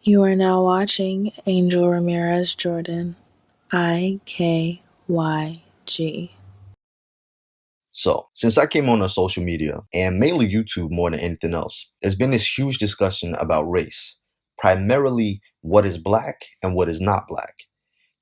You are now watching Angel Ramirez Jordan, IKYG. So, since I came on social media, and mainly YouTube more than anything else, there's been this huge discussion about race, primarily what is black and what is not black.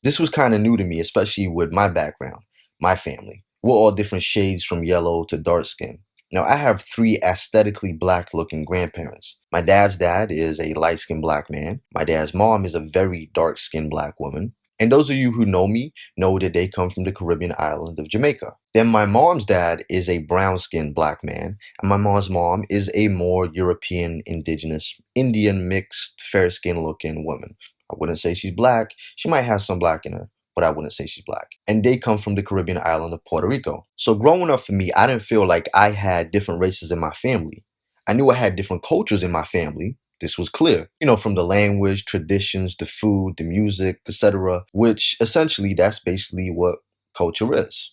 This was kind of new to me, especially with my background, my family. We're all different shades from yellow to dark skin. Now, I have three aesthetically black looking grandparents. My dad's dad is a light skinned black man. My dad's mom is a very dark skinned black woman. And those of you who know me know that they come from the Caribbean island of Jamaica. Then my mom's dad is a brown skinned black man. And my mom's mom is a more European, indigenous, Indian mixed, fair skinned looking woman. I wouldn't say she's black. She might have some black in her, but I wouldn't say she's black. And they come from the Caribbean island of Puerto Rico. So growing up for me, I didn't feel like I had different races in my family. I knew I had different cultures in my family. This was clear, from the language, traditions, the food, the music, etc., which essentially that's basically what culture is.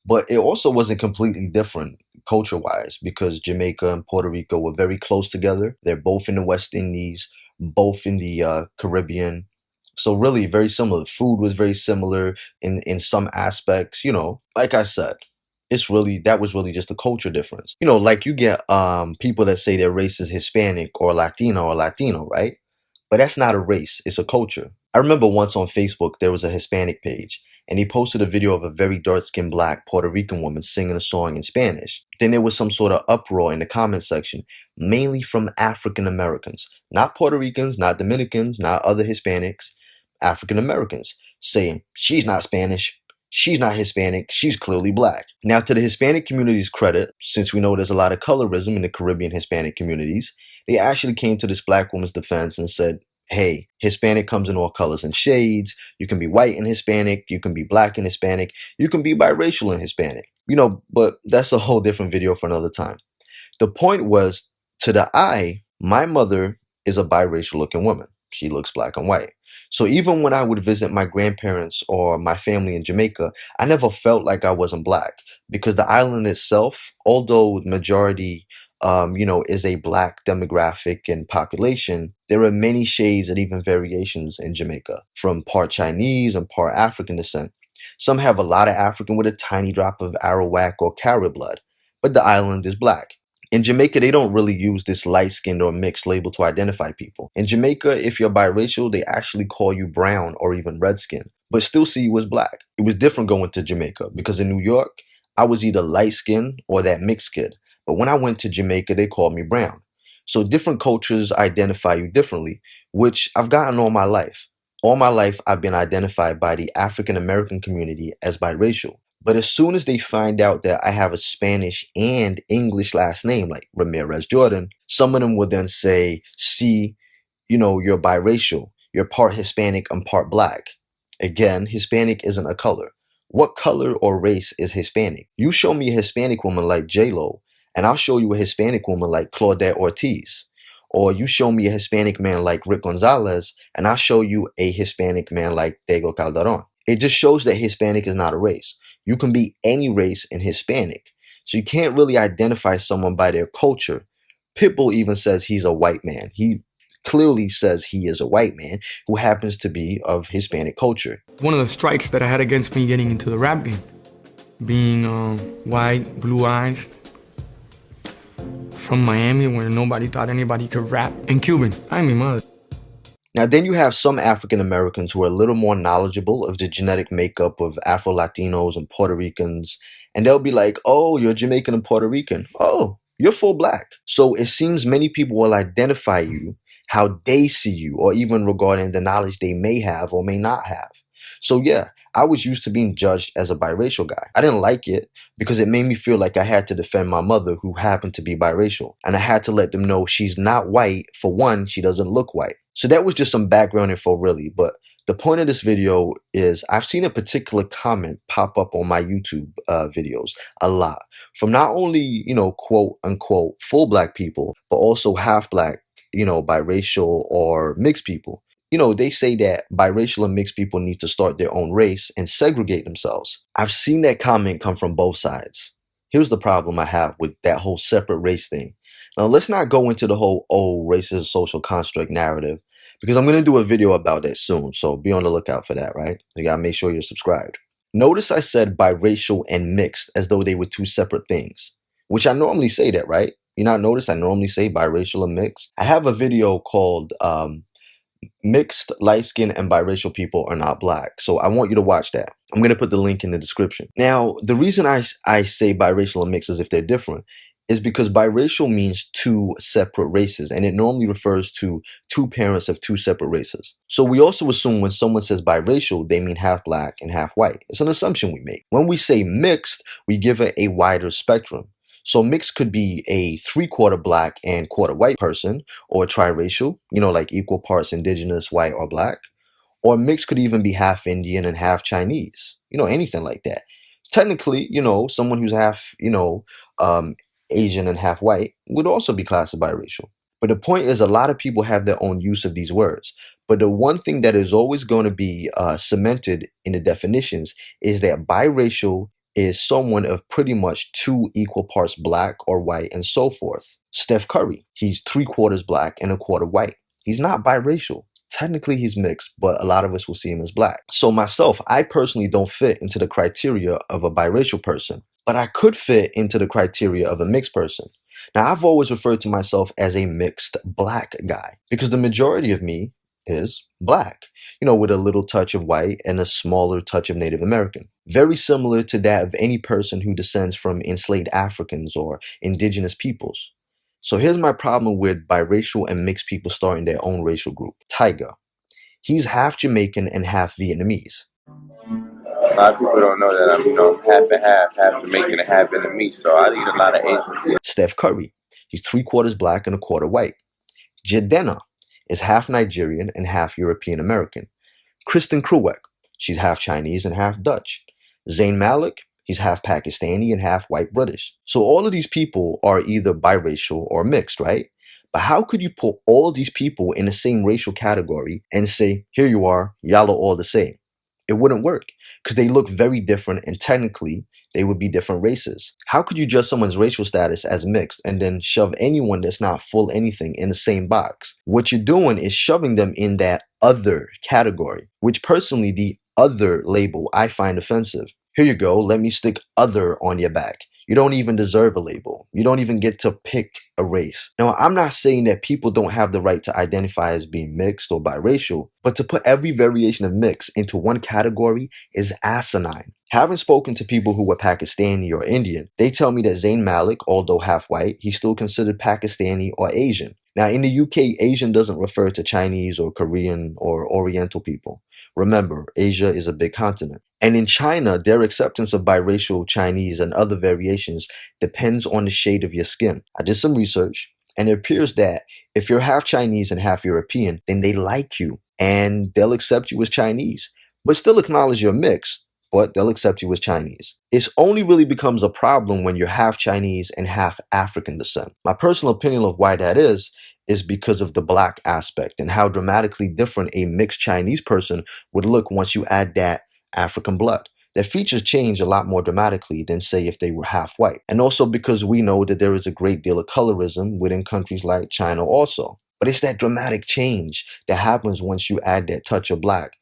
But it also wasn't completely different culture-wise because Jamaica and Puerto Rico were very close together. They're both in the West Indies, both in the Caribbean. So really very similar. The food was very similar in some aspects, Like I said, that was really just a culture difference. Like you get people that say their race is Hispanic or Latino, right? But that's not a race, it's a culture. I remember once on Facebook there was a Hispanic page and he posted a video of a very dark-skinned black Puerto Rican woman singing a song in Spanish. Then there was some sort of uproar in the comment section, mainly from African Americans, not Puerto Ricans, not Dominicans, not other Hispanics, African Americans, saying, she's not Spanish, she's not Hispanic, she's clearly black. Now, to the Hispanic community's credit, since we know there's a lot of colorism in the Caribbean Hispanic communities, they actually came to this black woman's defense and said, hey, Hispanic comes in all colors and shades. You can be white and Hispanic. You can be black and Hispanic. You can be biracial and Hispanic. But that's a whole different video for another time. The point was, to the eye, my mother is a biracial looking woman. She looks black and white. So even when I would visit my grandparents or my family in Jamaica, I never felt like I wasn't black because the island itself, although the majority is a black demographic and population, there are many shades and even variations in Jamaica, from part Chinese and part African descent. Some have a lot of African with a tiny drop of Arawak or Carib blood, but the island is black. In Jamaica, they don't really use this light-skinned or mixed label to identify people. In Jamaica, if you're biracial, they actually call you brown or even red-skinned, but still see you as black. It was different going to Jamaica because in New York, I was either light-skinned or that mixed kid. But when I went to Jamaica, they called me brown. So different cultures identify you differently, which I've gotten all my life. All my life, I've been identified by the African American community as biracial. But as soon as they find out that I have a Spanish and English last name, like Ramirez Jordan, some of them will then say, see, you're biracial. You're part Hispanic and part black. Again, Hispanic isn't a color. What color or race is Hispanic? You show me a Hispanic woman like J-Lo, and I'll show you a Hispanic woman like Claudette Ortiz. Or you show me a Hispanic man like Rick Gonzalez, and I'll show you a Hispanic man like Diego Calderon. It just shows that Hispanic is not a race. You can be any race in Hispanic. So you can't really identify someone by their culture. Pitbull even says he's a white man. He clearly says he is a white man who happens to be of Hispanic culture. One of the strikes that I had against me getting into the rap game, being white, blue eyes, from Miami where nobody thought anybody could rap, and Cuban. Ay, mi madre. Now, then you have some African Americans who are a little more knowledgeable of the genetic makeup of Afro-Latinos and Puerto Ricans, and they'll be like, oh, you're Jamaican and Puerto Rican. Oh, you're full black. So it seems many people will identify you how they see you, or even regarding the knowledge they may have or may not have. So yeah, I was used to being judged as a biracial guy. I didn't like it because it made me feel like I had to defend my mother who happened to be biracial. And I had to let them know she's not white. For one, she doesn't look white. So that was just some background info really. But the point of this video is I've seen a particular comment pop up on my YouTube videos a lot from not only, quote unquote, full black people, but also half black, biracial or mixed people. They say that biracial and mixed people need to start their own race and segregate themselves. I've seen that comment come from both sides. Here's the problem I have with that whole separate race thing. Now, let's not go into the whole, oh, race is a social construct narrative, because I'm going to do a video about that soon. So be on the lookout for that, right? You got to make sure you're subscribed. Notice I said biracial and mixed as though they were two separate things, which I normally say that, right? You not notice I normally say biracial and mixed? I have a video called Mixed, light skinned, and biracial people are not black. So I want you to watch that. I'm going to put the link in the description. Now, the reason I say biracial and mixed as if they're different is because biracial means two separate races, and it normally refers to two parents of two separate races. So we also assume when someone says biracial, they mean half black and half white. It's an assumption we make. When we say mixed, we give it a wider spectrum. So mixed could be a 3/4 black and quarter white person, or triracial, like equal parts indigenous, white, or black. Or mixed could even be half Indian and half Chinese, anything like that. Technically, someone who's half, Asian and half white would also be classed as biracial. But the point is, a lot of people have their own use of these words. But the one thing that is always going to be cemented in the definitions is that biracial is someone of pretty much two equal parts black or white and so forth. Steph Curry, he's 3/4 black and a quarter white. He's not biracial. Technically, he's mixed, but a lot of us will see him as black. So myself, I personally don't fit into the criteria of a biracial person, but I could fit into the criteria of a mixed person. Now, I've always referred to myself as a mixed black guy because the majority of me is black, with a little touch of white and a smaller touch of Native American. Very similar to that of any person who descends from enslaved Africans or indigenous peoples. So here's my problem with biracial and mixed people starting their own racial group. Tiger. He's half Jamaican and half Vietnamese. A lot of people don't know that I'm, half and half Jamaican and half Vietnamese, so I eat a lot of Asian. Steph Curry. He's 3/4 black and a quarter white. Jadena is half Nigerian and half European American. Kristen Kruwek. She's half Chinese and half Dutch. Zayn Malik. He's half Pakistani and half white British. So all of these people are either biracial or mixed, right? But how could you put all of these people in the same racial category and say, here you are, y'all are all the same? It wouldn't work because they look very different and technically they would be different races. How could you judge someone's racial status as mixed and then shove anyone that's not full anything in the same box? What you're doing is shoving them in that other category, which personally the other label I find offensive. Here you go, let me stick other on your back. You don't even deserve a label. You don't even get to pick a race. Now, I'm not saying that people don't have the right to identify as being mixed or biracial, but to put every variation of mix into one category is asinine. Having spoken to people who were Pakistani or Indian, they tell me that Zayn Malik, although half white, he's still considered Pakistani or Asian. Now, in the UK, Asian doesn't refer to Chinese or Korean or Oriental people. Remember, Asia is a big continent. And in China, their acceptance of biracial Chinese and other variations depends on the shade of your skin. I did some research, and it appears that if you're half Chinese and half European, then they like you, and they'll accept you as Chinese, but still acknowledge you're mixed, but they'll accept you as Chinese. It only really becomes a problem when you're half Chinese and half African descent. My personal opinion of why that is because of the black aspect and how dramatically different a mixed Chinese person would look once you add that African blood. Their features change a lot more dramatically than, say, if they were half white. And also because we know that there is a great deal of colorism within countries like China also. But it's that dramatic change that happens once you add that touch of black.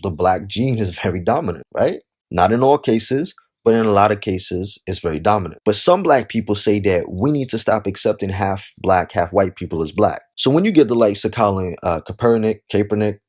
The black gene is very dominant, right? Not in all cases, but in a lot of cases, it's very dominant. But some black people say that we need to stop accepting half black, half white people as black. So when you get the likes of Colin Kaepernick,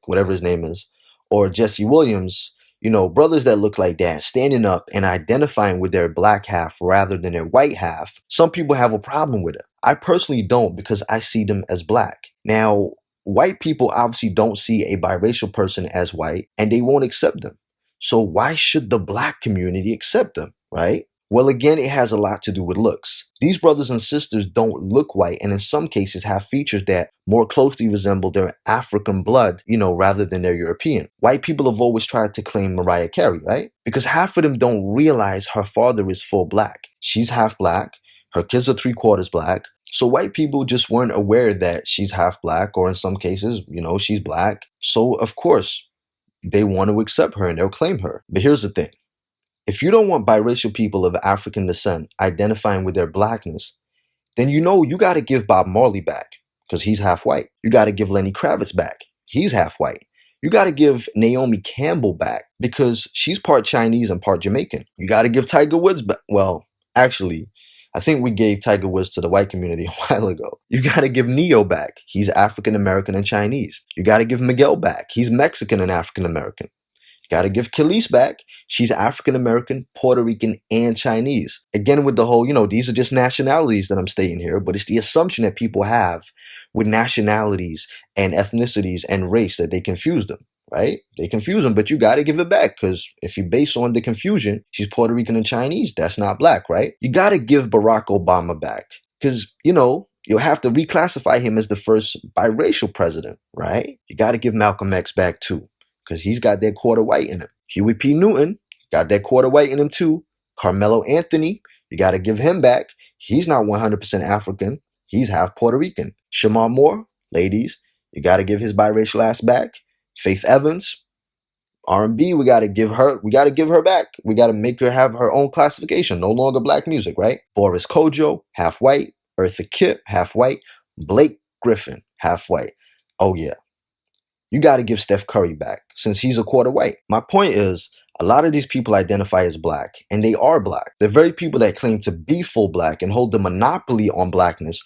whatever his name is, or Jesse Williams, brothers that look like that, standing up and identifying with their black half rather than their white half, some people have a problem with it. I personally don't because I see them as black. Now, white people obviously don't see a biracial person as white and they won't accept them. So why should the black community accept them, right? Well, again, it has a lot to do with looks. These brothers and sisters don't look white and in some cases have features that more closely resemble their African blood, rather than their European. White people have always tried to claim Mariah Carey, right? Because half of them don't realize her father is full black. She's half black. Her kids are 3/4 black. So white people just weren't aware that she's half black, or in some cases, she's black. So of course, they want to accept her and they'll claim her. But here's the thing. If you don't want biracial people of African descent identifying with their blackness, then you know you got to give Bob Marley back because he's half white. You got to give Lenny Kravitz back. He's half white. You got to give Naomi Campbell back because she's part Chinese and part Jamaican. You got to give Tiger Woods back. Well, actually, I think we gave Tiger Woods to the white community a while ago. You got to give Neo back. He's African American and Chinese. You got to give Miguel back. He's Mexican and African American. Got to give Khalees back. She's African American, Puerto Rican, and Chinese. Again, with the whole, these are just nationalities that I'm stating here, but it's the assumption that people have with nationalities and ethnicities and race that they confuse them, right? They confuse them, but you got to give it back because if you base on the confusion, she's Puerto Rican and Chinese, that's not black, right? You got to give Barack Obama back because, you'll have to reclassify him as the first biracial president, right? You got to give Malcolm X back too, because he's got that quarter white in him. Huey P. Newton got that quarter white in him too. Carmelo Anthony, you got to give him back. He's not 100% African. He's half Puerto Rican. Shamar Moore, ladies, you got to give his biracial ass back. Faith Evans, R&B, we got to give her back. We got to make her have her own classification. No longer black music, right? Boris Kodjoe, half white. Eartha Kitt, half white. Blake Griffin, half white. Oh yeah. You got to give Steph Curry back since he's a quarter white. My point is, a lot of these people identify as black, and they are black. The very people that claim to be full black and hold the monopoly on blackness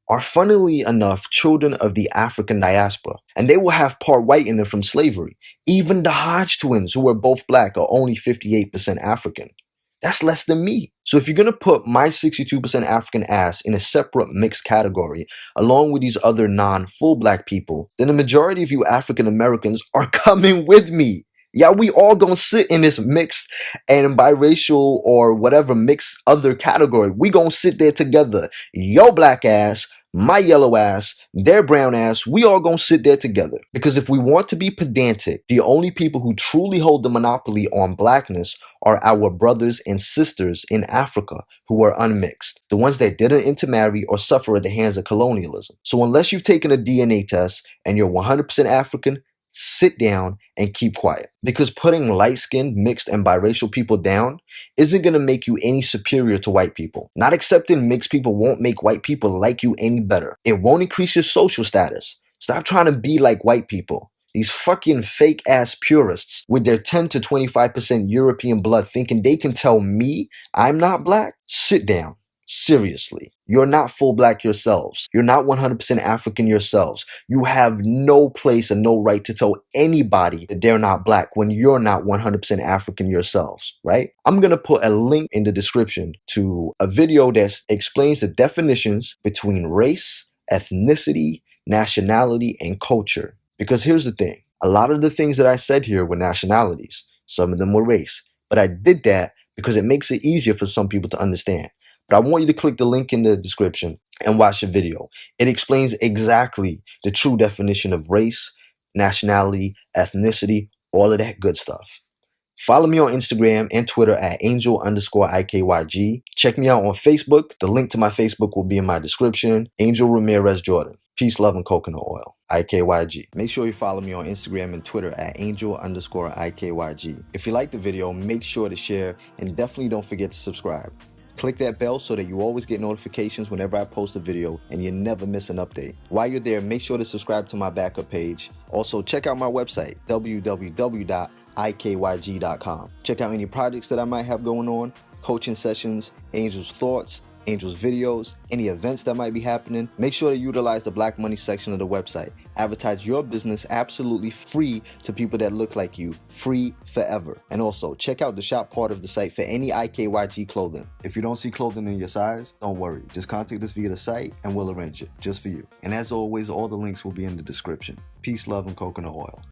are, funnily enough, children of the African diaspora. And they will have part white in them from slavery. Even the Hodge twins, who are both black, are only 58% African. That's less than me. So if you're going to put my 62% African ass in a separate mixed category, along with these other non-full black people, then the majority of you African Americans are coming with me. Yeah, we all gonna sit in this mixed and biracial or whatever mixed other category. We gonna sit there together. Yo black ass, my yellow ass, their brown ass, we all gonna sit there together. Because if we want to be pedantic, the only people who truly hold the monopoly on blackness are our brothers and sisters in Africa who are unmixed. The ones that didn't intermarry or suffer at the hands of colonialism. So unless you've taken a DNA test and you're 100% African, sit down and keep quiet. Because putting light-skinned, mixed, and biracial people down isn't going to make you any superior to white people. Not accepting mixed people won't make white people like you any better. It won't increase your social status. Stop trying to be like white people. These fucking fake-ass purists with their 10 to 25% European blood thinking they can tell me I'm not black? Sit down. Seriously. You're not full black yourselves. You're not 100% African yourselves. You have no place and no right to tell anybody that they're not black when you're not 100% African yourselves, right? I'm going to put a link in the description to a video that explains the definitions between race, ethnicity, nationality, and culture. Because here's the thing. A lot of the things that I said here were nationalities. Some of them were race. But I did that because it makes it easier for some people to understand. But I want you to click the link in the description and watch the video. It explains exactly the true definition of race, nationality, ethnicity, all of that good stuff. Follow me on Instagram and Twitter at angel_IKYG. Check me out on Facebook. The link to my Facebook will be in my description. Angel Ramirez Jordan. Peace, love, and coconut oil. IKYG. Make sure you follow me on Instagram and Twitter at angel_IKYG. If you like the video, make sure to share and definitely don't forget to subscribe. Click that bell so that you always get notifications whenever I post a video and you never miss an update. While you're there, make sure to subscribe to my backup page. Also, check out my website, www.ikyg.com. Check out any projects that I might have going on, coaching sessions, Angel's thoughts, Angel's videos, any events that might be happening. Make sure to utilize the Black Money section of the website. Advertise your business absolutely free to people that look like you, free forever. And also, check out the shop part of the site for any IKYG clothing. If you don't see clothing in your size, don't worry. Just contact us via the site and we'll arrange it just for you. And as always, all the links will be in the description. Peace, love, and coconut oil.